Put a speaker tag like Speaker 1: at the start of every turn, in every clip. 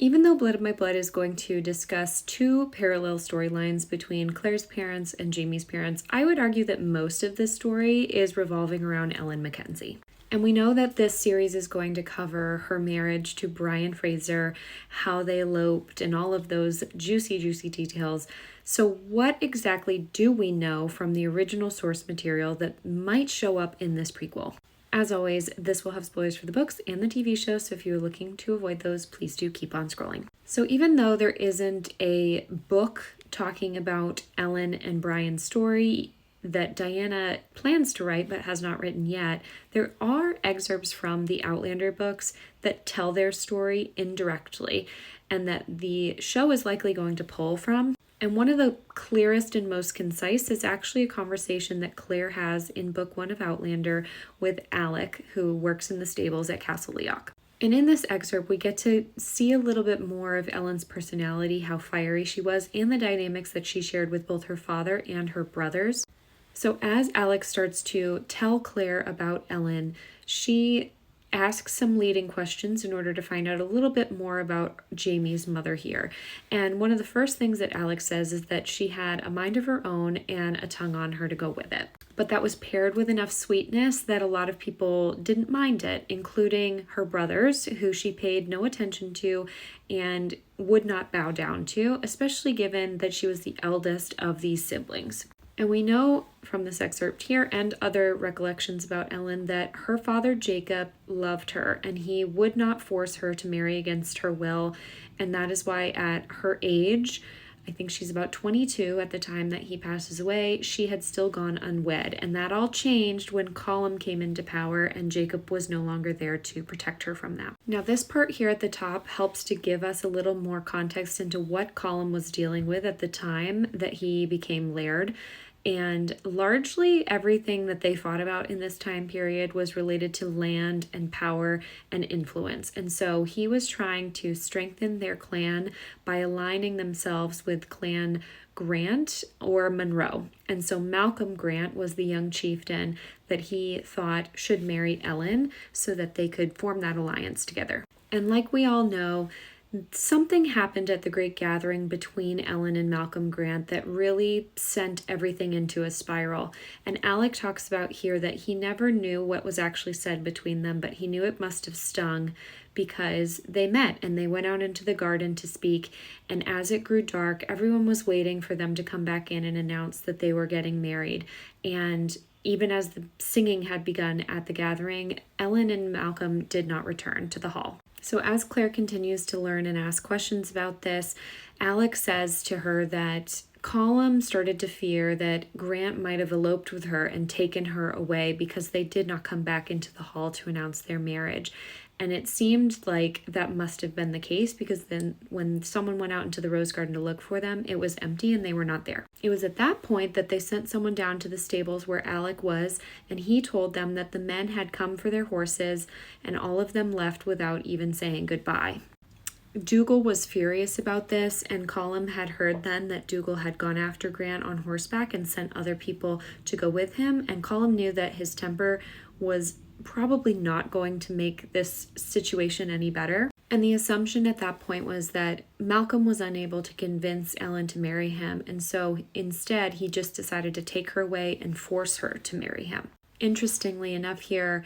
Speaker 1: Even though Blood of My Blood is going to discuss two parallel storylines between Claire's parents and Jamie's parents, I would argue that most of this story is revolving around Ellen Mackenzie. And we know that this series is going to cover her marriage to Brian Fraser, how they eloped, and all of those juicy, juicy details. So what exactly do we know from the original source material that might show up in this prequel? As always, this will have spoilers for the books and the TV show, so if you're looking to avoid those, please do keep on scrolling. So even though there isn't a book talking about Ellen and Brian's story that Diana plans to write but has not written yet, there are excerpts from the Outlander books that tell their story indirectly and that the show is likely going to pull from. And one of the clearest and most concise is actually a conversation that Claire has in book 1 of Outlander with Alec, who works in the stables at Castle Leoch. And in this excerpt, we get to see a little bit more of Ellen's personality, how fiery she was, and the dynamics that she shared with both her father and her brothers. So as Alex starts to tell Claire about Ellen, she asks some leading questions in order to find out a little bit more about Jamie's mother here. And one of the first things that Alex says is that she had a mind of her own and a tongue on her to go with it. But that was paired with enough sweetness that a lot of people didn't mind it, including her brothers, who she paid no attention to and would not bow down to, especially given that she was the eldest of these siblings. And we know from this excerpt here and other recollections about Ellen that her father Jacob loved her and he would not force her to marry against her will. And that is why at her age, I think she's about 22 at the time that he passes away, she had still gone unwed. And that all changed when Colum came into power and Jacob was no longer there to protect her from that. Now this part here at the top helps to give us a little more context into what Colum was dealing with at the time that he became laird. And largely everything that they fought about in this time period was related to land and power and influence. And so he was trying to strengthen their clan by aligning themselves with Clan Grant or Monroe. And so Malcolm Grant was the young chieftain that he thought should marry Ellen so that they could form that alliance together. And like we all know, something happened at the Great Gathering between Ellen and Malcolm Grant that really sent everything into a spiral. And Alec talks about here that he never knew what was actually said between them, but he knew it must have stung because they met and they went out into the garden to speak. And as it grew dark, everyone was waiting for them to come back in and announce that they were getting married. And even as the singing had begun at the gathering, Ellen and Malcolm did not return to the hall. So as Claire continues to learn and ask questions about this, Alex says to her that Colum started to fear that Grant might have eloped with her and taken her away because they did not come back into the hall to announce their marriage. And it seemed like that must have been the case because then when someone went out into the rose garden to look for them, it was empty and they were not there. It was at that point that they sent someone down to the stables where Alec was, and he told them that the men had come for their horses and all of them left without even saying goodbye. Dougal was furious about this, and Colum had heard then that Dougal had gone after Grant on horseback and sent other people to go with him, and Colum knew that his temper was probably not going to make this situation any better. And the assumption at that point was that Malcolm was unable to convince Ellen to marry him, and so instead he just decided to take her away and force her to marry him. Interestingly enough here,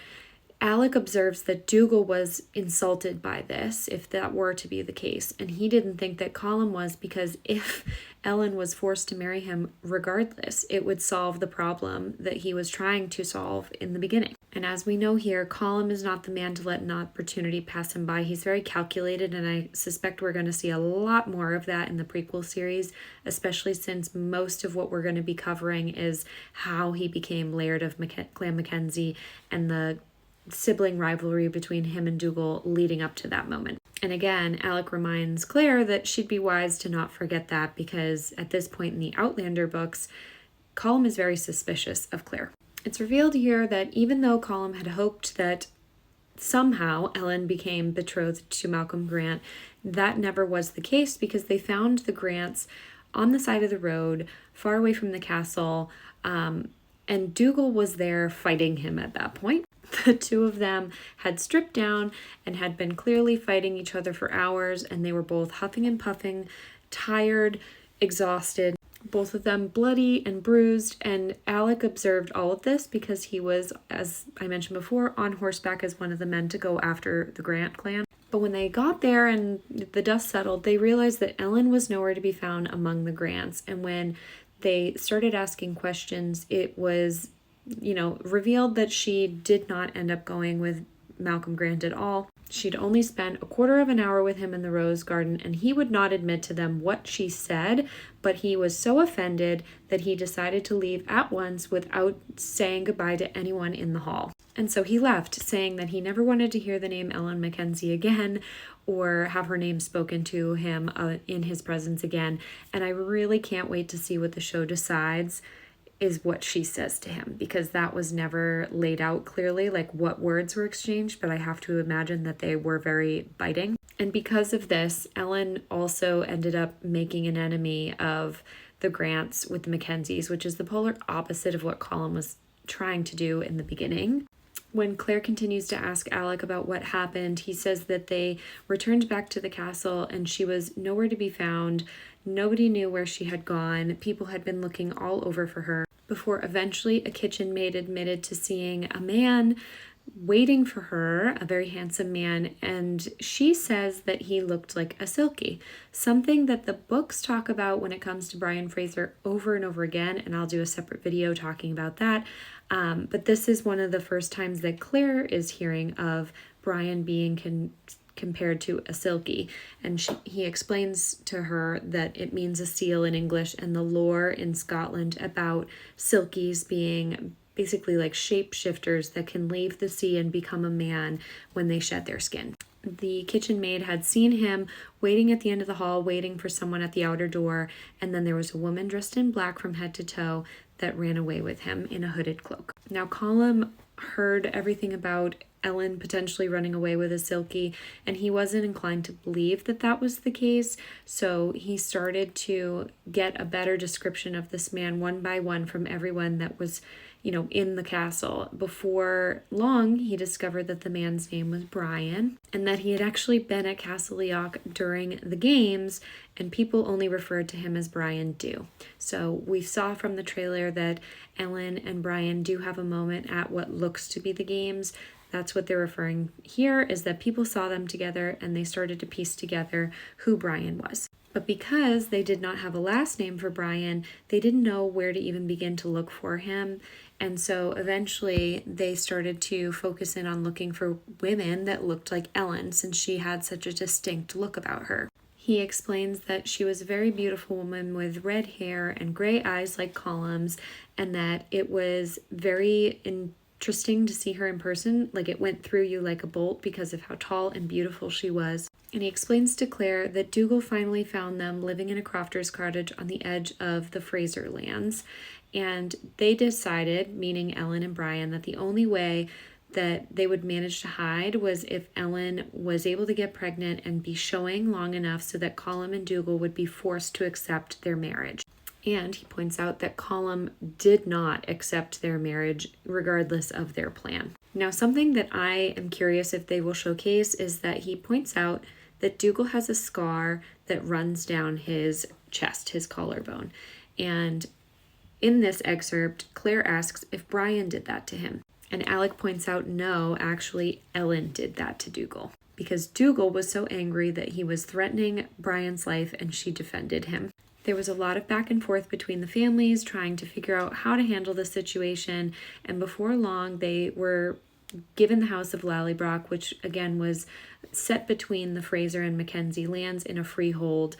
Speaker 1: Alec observes that Dougal was insulted by this, if that were to be the case, and he didn't think that Colum was, because if Ellen was forced to marry him regardless, it would solve the problem that he was trying to solve in the beginning. And as we know here, Colum is not the man to let an opportunity pass him by. He's very calculated, and I suspect we're going to see a lot more of that in the prequel series, especially since most of what we're going to be covering is how he became Laird of Clan Mackenzie and the sibling rivalry between him and Dougal leading up to that moment. And again, Alec reminds Claire that she'd be wise to not forget that because at this point in the Outlander books, Colum is very suspicious of Claire. It's revealed here that even though Colum had hoped that somehow Ellen became betrothed to Malcolm Grant, that never was the case because they found the Grants on the side of the road, far away from the castle, and Dougal was there fighting him at that point. The two of them had stripped down and had been clearly fighting each other for hours, and they were both huffing and puffing, tired, exhausted, both of them bloody and bruised. And Alec observed all of this because he was, as I mentioned before, on horseback as one of the men to go after the Grant clan. But when they got there and the dust settled, they realized that Ellen was nowhere to be found among the Grants. And when they started asking questions, it was, revealed that she did not end up going with Malcolm Grant at all. She'd only spent a quarter of an hour with him in the rose garden, and he would not admit to them what she said, but he was so offended that he decided to leave at once without saying goodbye to anyone in the hall. And so he left, saying that he never wanted to hear the name Ellen Mackenzie again or have her name spoken to him in his presence again. And I really can't wait to see what the show decides is what she says to him, because that was never laid out clearly, like what words were exchanged, but I have to imagine that they were very biting. And because of this, Ellen also ended up making an enemy of the Grants with the Mackenzies, which is the polar opposite of what Colin was trying to do in the beginning. When Claire continues to ask Alec about what happened, he says that they returned back to the castle and she was nowhere to be found. Nobody knew where she had gone. People had been looking all over for her, before eventually a kitchen maid admitted to seeing a man waiting for her, a very handsome man, and she says that he looked like a Silky, something that the books talk about when it comes to Brian Fraser over and over again, and I'll do a separate video talking about that. But this is one of the first times that Claire is hearing of Brian being compared to a Silky, and he explains to her that it means a seal in English, and the lore in Scotland about Silkies being basically like shapeshifters that can leave the sea and become a man when they shed their skin. The kitchen maid had seen him waiting at the end of the hall, waiting for someone at the outer door, and then there was a woman dressed in black from head to toe that ran away with him in a hooded cloak. Now, Colin heard everything about Ellen potentially running away with a Silky, and he wasn't inclined to believe that that was the case, so he started to get a better description of this man one by one from everyone that was in the castle. Before long, he discovered that the man's name was Brian, and that he had actually been at Castle Leoch during the games, and people only referred to him as Brian Dew. So we saw from the trailer that Ellen and Brian do have a moment at what looks to be the games. That's what they're referring here, is that people saw them together and they started to piece together who Brian was. But because they did not have a last name for Brian, they didn't know where to even begin to look for him. And so eventually they started to focus in on looking for women that looked like Ellen, since she had such a distinct look about her. He explains that she was a very beautiful woman with red hair and gray eyes like columns, and that it was very interesting to see her in person. Like, it went through you like a bolt because of how tall and beautiful she was. And he explains to Claire that Dougal finally found them living in a crofter's cottage on the edge of the Fraser lands. And they decided, meaning Ellen and Brian, that the only way that they would manage to hide was if Ellen was able to get pregnant and be showing long enough so that Colm and Dougal would be forced to accept their marriage. And he points out that Colm did not accept their marriage regardless of their plan. Now, something that I am curious if they will showcase is that he points out that Dougal has a scar that runs down his chest, his collarbone. And in this excerpt, Claire asks if Brian did that to him. And Alec points out, no, actually, Ellen did that to Dougal. Because Dougal was so angry that he was threatening Brian's life, and she defended him. There was a lot of back and forth between the families trying to figure out how to handle the situation. And before long, they were given the house of Lallybroch, which again was set between the Fraser and Mackenzie lands in a freehold.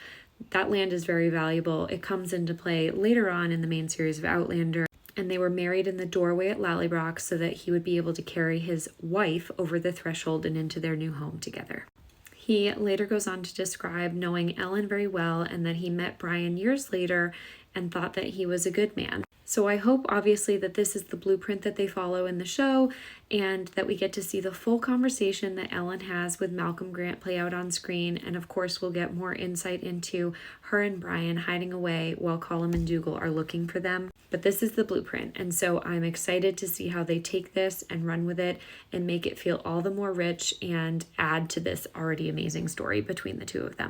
Speaker 1: That land is very valuable. It comes into play later on in the main series of Outlander. And they were married in the doorway at Lallybroch so that he would be able to carry his wife over the threshold and into their new home together. He later goes on to describe knowing Ellen very well and that he met Brian years later and thought that he was a good man. So I hope obviously that this is the blueprint that they follow in the show, and that we get to see the full conversation that Ellen has with Malcolm Grant play out on screen. And of course, we'll get more insight into her and Brian hiding away while Colum and Dougal are looking for them. But this is the blueprint, and so I'm excited to see how they take this and run with it and make it feel all the more rich and add to this already amazing story between the two of them.